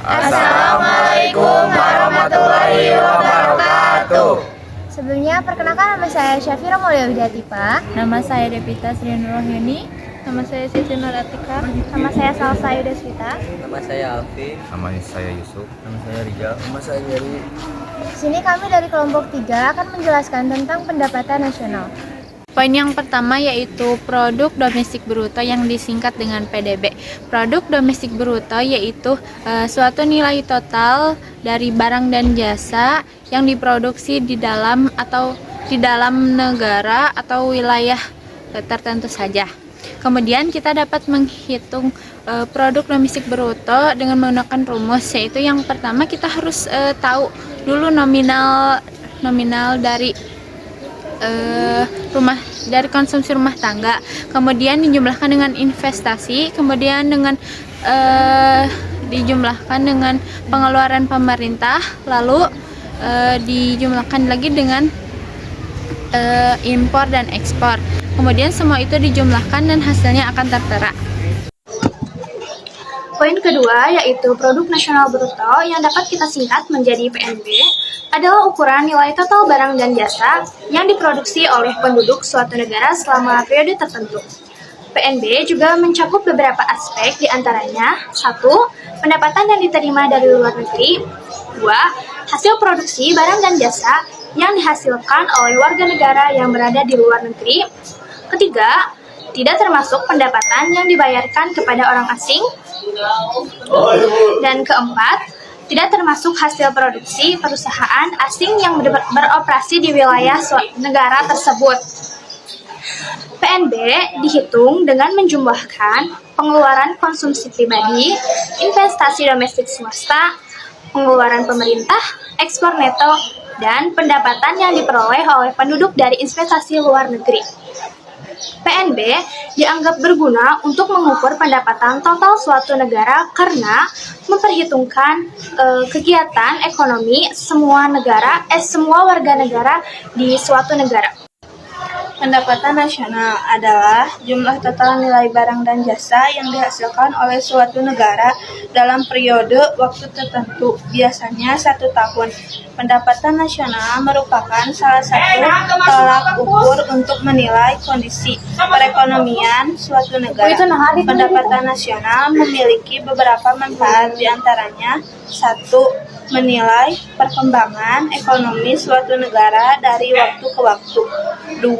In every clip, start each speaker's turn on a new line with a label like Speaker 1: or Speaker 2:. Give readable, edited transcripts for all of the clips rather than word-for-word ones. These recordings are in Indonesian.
Speaker 1: Assalamualaikum warahmatullahi wabarakatuh.
Speaker 2: Sebelumnya, perkenalkan nama saya Syafira Mulia Widyatipa.
Speaker 3: Nama saya Devita Sri Nurrohini.
Speaker 4: Nama saya Siti Nur Atika.
Speaker 2: Nama saya Salsa Yudaswita.
Speaker 5: Nama saya Alfi.
Speaker 6: Nama saya Yusuf.
Speaker 5: Nama saya Rijal. Nama saya Yeri.
Speaker 2: Di sini kami dari kelompok 3 akan menjelaskan tentang pendapatan nasional.
Speaker 3: Poin yang pertama yaitu produk domestik bruto yang disingkat dengan PDB. Produk domestik bruto yaitu suatu nilai total dari barang dan jasa yang diproduksi di dalam negara atau wilayah tertentu saja. Kemudian kita dapat menghitung produk domestik bruto dengan menggunakan rumus, yaitu yang pertama kita harus tahu dulu nominal dari dari konsumsi rumah tangga, kemudian dijumlahkan dengan investasi, kemudian dengan dijumlahkan dengan pengeluaran pemerintah, lalu dijumlahkan lagi dengan impor dan ekspor. Kemudian semua itu dijumlahkan dan hasilnya akan tertera.
Speaker 4: Poin kedua yaitu produk nasional bruto yang dapat kita singkat menjadi PNB adalah ukuran nilai total barang dan jasa yang diproduksi oleh penduduk suatu negara selama periode tertentu. PNB juga mencakup beberapa aspek, diantaranya 1. Pendapatan yang diterima dari luar negeri. 2. Hasil produksi barang dan jasa yang dihasilkan oleh warga negara yang berada di luar negeri. Ketiga, tidak termasuk pendapatan yang dibayarkan kepada orang asing. Dan keempat, tidak termasuk hasil produksi perusahaan asing yang beroperasi di wilayah negara tersebut. PNB dihitung dengan menjumlahkan pengeluaran konsumsi pribadi, investasi domestik swasta, pengeluaran pemerintah, ekspor neto, dan pendapatan yang diperoleh oleh penduduk dari investasi luar negeri. PNB dianggap berguna untuk mengukur pendapatan total suatu negara karena memperhitungkan kegiatan ekonomi semua warga negara di suatu negara. Pendapatan nasional adalah jumlah total nilai barang dan jasa yang dihasilkan oleh suatu negara dalam periode waktu tertentu, biasanya 1 tahun. Pendapatan nasional merupakan salah satu tolak ukur untuk menilai kondisi perekonomian suatu negara. Pendapatan nasional memiliki beberapa manfaat, diantaranya 1. Menilai perkembangan ekonomi suatu negara dari waktu ke waktu. 2.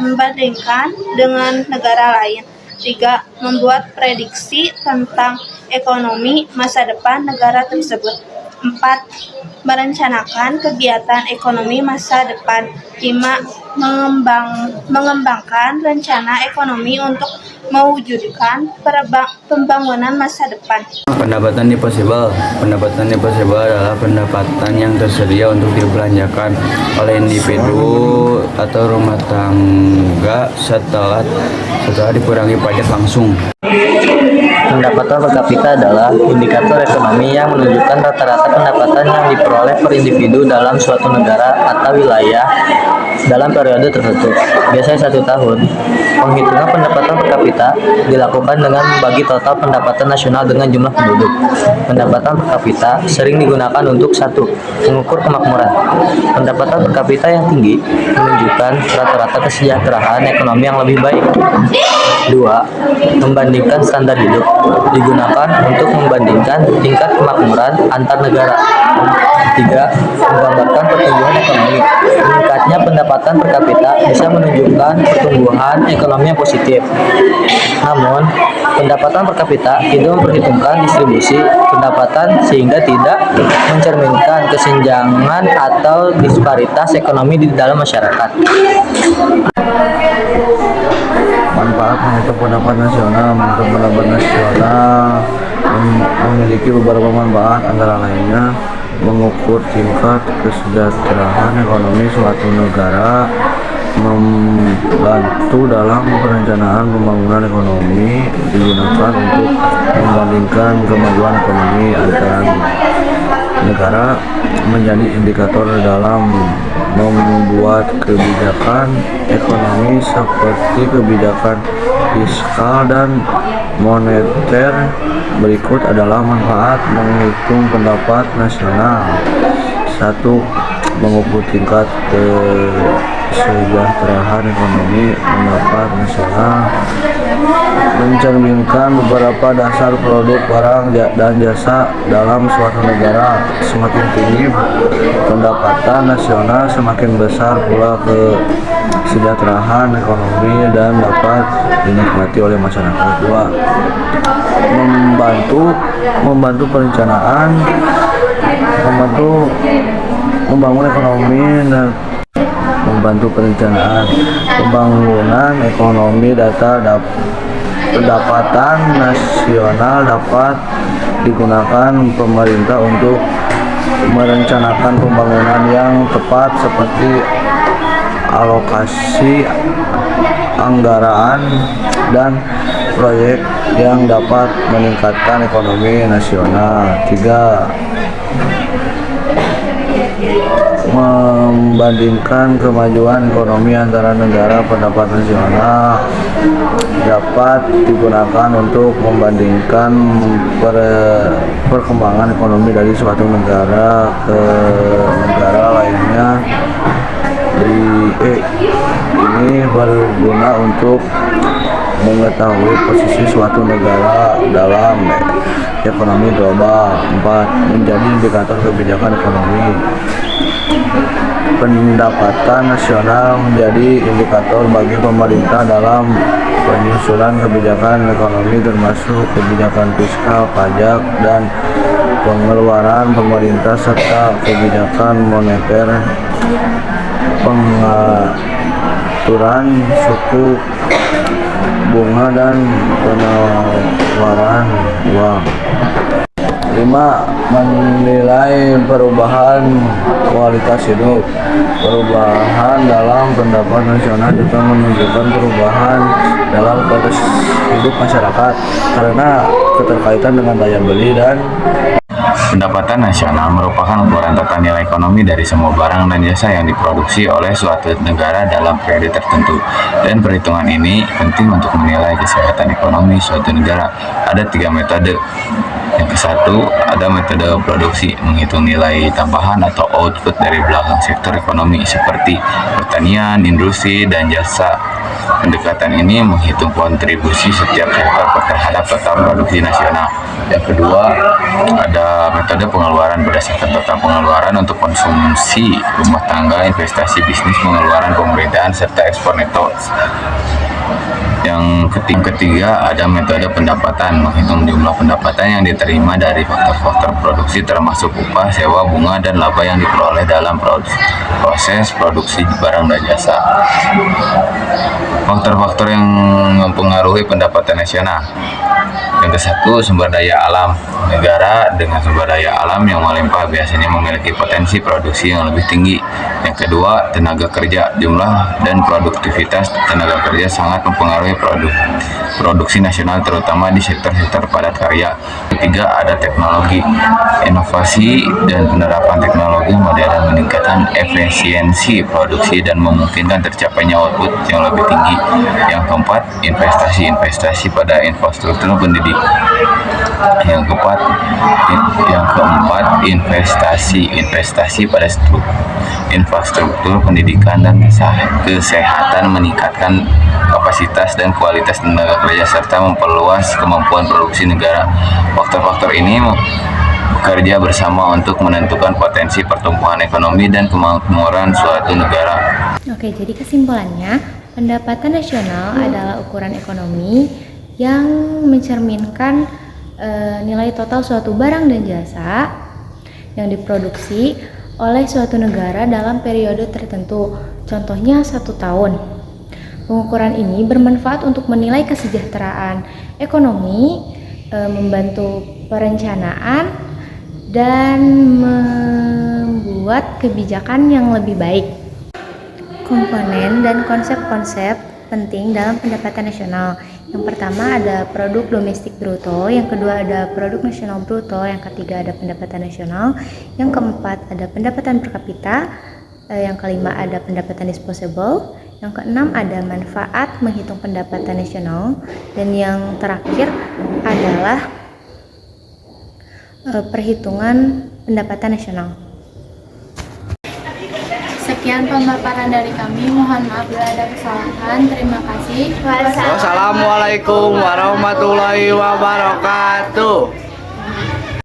Speaker 4: Membandingkan dengan negara lain. 3. Membuat prediksi tentang ekonomi masa depan negara tersebut. 4. Merencanakan kegiatan ekonomi masa depan. 5. Mengembangkan rencana ekonomi untuk mewujudkan pembangunan masa depan.
Speaker 5: Pendapatan deposibel. Pendapatan deposibel adalah pendapatan yang tersedia untuk dibelanjakan oleh individu atau rumah tangga setelah dikurangi pajak langsung.
Speaker 7: Pendapatan per kapita adalah indikator ekonomi yang menunjukkan rata-rata pendapatan yang diperoleh per individu dalam suatu negara atau wilayah dalam periode tertentu, biasanya 1 tahun. Penghitungan pendapatan per kapita dilakukan dengan membagi total pendapatan nasional dengan jumlah penduduk. Pendapatan per kapita sering digunakan untuk 1. Mengukur kemakmuran. Pendapatan per kapita yang tinggi menunjukkan rata-rata kesejahteraan ekonomi yang lebih baik. 2. Membandingkan standar hidup. Digunakan untuk membandingkan tingkat kemakmuran antar negara. 3. Menggambarkan pertumbuhan ekonomi. Meningkatnya pendapatan per kapita bisa menunjukkan pertumbuhan ekonomi yang positif. Namun, pendapatan per kapita tidak memperhitungkan distribusi pendapatan sehingga tidak mencerminkan kesenjangan atau disparitas ekonomi di dalam masyarakat.
Speaker 6: Manfaat menghitung pendapatan nasional. Menghitung pendapatan nasional memiliki beberapa manfaat, antara lainnya mengukur tingkat kesejahteraan ekonomi suatu negara, membantu dalam perencanaan pembangunan ekonomi, digunakan untuk membandingkan kemajuan ekonomi antara negara, menjadi indikator dalam membuat kebijakan ekonomi seperti kebijakan fiskal dan moneter berikut adalah manfaat menghitung pendapat nasional. 1. Mengukur tingkat kesejahteraan ekonomi pendapat nasional, mencerminkan beberapa dasar produk barang dan jasa dalam suatu negara. Semakin tinggi pendapatan nasional, semakin besar pula kesejahteraan ekonomi dan dapat dinikmati oleh masyarakat. 2. Membantu perencanaan, membangun ekonomi dan membantu perencanaan pembangunan ekonomi. Pendapatan nasional dapat digunakan pemerintah untuk merencanakan pembangunan yang tepat seperti alokasi anggaran dan proyek yang dapat meningkatkan ekonomi nasional. 3. Membandingkan kemajuan ekonomi antara negara. Pendapat nasional dapat digunakan untuk membandingkan perkembangan ekonomi dari suatu negara ke negara lainnya. Ini berguna untuk mengetahui posisi suatu negara dalam ekonomi global. 4. Menjadi indikator kebijakan ekonomi. Pendapatan nasional menjadi indikator bagi pemerintah dalam penyusunan kebijakan ekonomi, termasuk kebijakan fiskal, pajak, dan pengeluaran pemerintah, serta kebijakan moneter, pengaturan suku bunga, dan penawaran uang. 5. Menilai perubahan kualitas hidup. Perubahan dalam pendapat nasional juga menunjukkan perubahan dalam kualitas hidup masyarakat karena keterkaitan dengan daya beli dan
Speaker 1: Pendapatan nasional merupakan ukuran total nilai ekonomi dari semua barang dan jasa yang diproduksi oleh suatu negara dalam periode tertentu. Dan perhitungan ini penting untuk menilai kesehatan ekonomi suatu negara. Ada 3 metode. Yang ke-1, ada metode produksi, menghitung nilai tambahan atau output dari belakang sektor ekonomi seperti pertanian, industri, dan jasa. Pendekatan ini menghitung kontribusi setiap sektor terhadap total produksi nasional. Yang kedua, ada metode pengeluaran berdasarkan total pengeluaran untuk konsumsi rumah tangga, investasi, bisnis, pengeluaran pemerintahan, serta ekspor neto. Yang ketiga, ada metode pendapatan, menghitung jumlah pendapatan yang diterima dari faktor-faktor produksi termasuk upah, sewa, bunga, dan laba yang diperoleh dalam proses produksi barang dan jasa. Faktor-faktor yang mempengaruhi pendapatan nasional. Yang ke-1, sumber daya alam. Negara dengan sumber daya alam yang melimpah biasanya memiliki potensi produksi yang lebih tinggi. Yang kedua, tenaga kerja. Jumlah dan produktivitas tenaga kerja sangat mempengaruhi produksi nasional, terutama di sektor-sektor padat karya. Ketiga, ada teknologi. Inovasi dan penerapan teknologi modern meningkatkan efisiensi produksi dan memungkinkan tercapainya output yang lebih tinggi. Yang keempat, investasi pada infrastruktur pendidikan. Yang keempat, investasi pada infrastruktur pendidikan dan kesehatan, meningkatkan kapasitas dan kualitas tenaga kerja serta memperluas kemampuan produksi negara. Faktor-faktor ini bekerja bersama untuk menentukan potensi pertumbuhan ekonomi dan kemakmuran suatu negara.
Speaker 2: Oke, jadi kesimpulannya, pendapatan nasional adalah ukuran ekonomi yang mencerminkan nilai total suatu barang dan jasa yang diproduksi oleh suatu negara dalam periode tertentu, contohnya 1 tahun. Pengukuran ini bermanfaat untuk menilai kesejahteraan ekonomi, membantu perencanaan, dan membuat kebijakan yang lebih baik. Komponen dan konsep-konsep penting dalam pendapatan nasional. Yang pertama ada produk domestik bruto, yang kedua ada produk nasional bruto, yang ketiga ada pendapatan nasional, yang keempat ada pendapatan per kapita, yang kelima ada pendapatan disposable, Yang keenam ada manfaat menghitung pendapatan nasional, dan yang terakhir adalah perhitungan pendapatan nasional.
Speaker 3: Sekian pemaparan dari kami, mohon maaf bila ada kesalahan. Terima kasih.
Speaker 5: Wassalamualaikum warahmatullahi wabarakatuh.